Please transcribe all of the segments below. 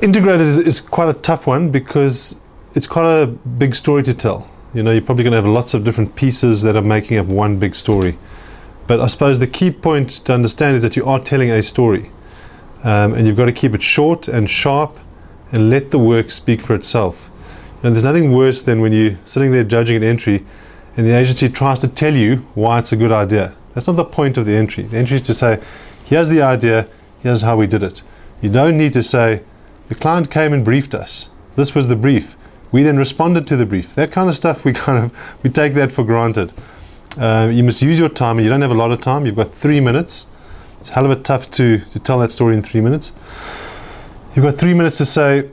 Integrated is quite a tough one because it's quite a big story to tell. You know, you're probably going to have lots of different pieces that are making up one big story. But I suppose the key point to understand is that you are telling a story. And you've got to keep it short and sharp and let the work speak for itself. And there's nothing worse than when you're sitting there judging an entry and the agency tries to tell you why it's a good idea. That's not the point of the entry. The entry is to say, here's the idea, here's how we did it. You don't need to say, the client came and briefed us. This was the brief. We then responded to the brief. That kind of stuff, we take that for granted. You must use your time, and you don't have a lot of time. You've got 3 minutes. It's a hell of a tough to tell that story in 3 minutes. You've got 3 minutes to say,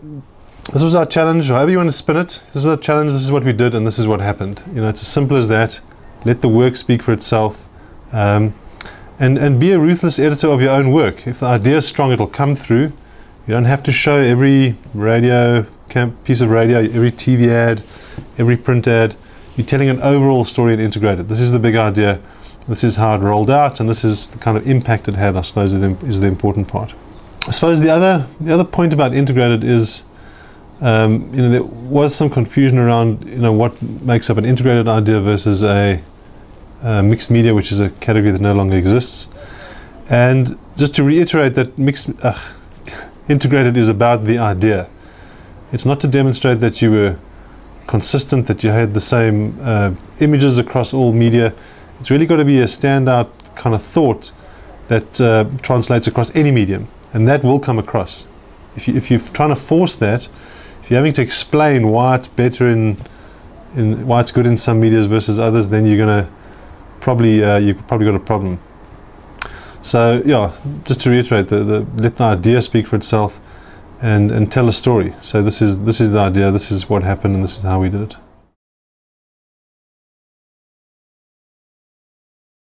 this was our challenge, or however you want to spin it. This was our challenge, this is what we did, and this is what happened. You know, it's as simple as that. Let the work speak for itself. And be a ruthless editor of your own work. If the idea is strong, it'll come through. You don't have to show every radio piece of radio, every TV ad, every print ad. You're telling an overall story and integrated. This is the big idea. This is how it rolled out, and this is the kind of impact it had, I suppose, is the important part. I suppose the other point about integrated is, you know, there was some confusion around, you know, what makes up an integrated idea versus a mixed media, which is a category that no longer exists. And just to reiterate that integrated is about the idea. It's not to demonstrate that you were consistent, that you had the same images across all media. It's really got to be a standout kind of thought that translates across any medium, and that will come across. If you're trying to force that, if you're having to explain why it's better why it's good in some medias versus others, then you're going to you've probably got a problem. So yeah, just to reiterate, let the idea speak for itself and tell a story. So this is the idea, this is what happened, and this is how we did it.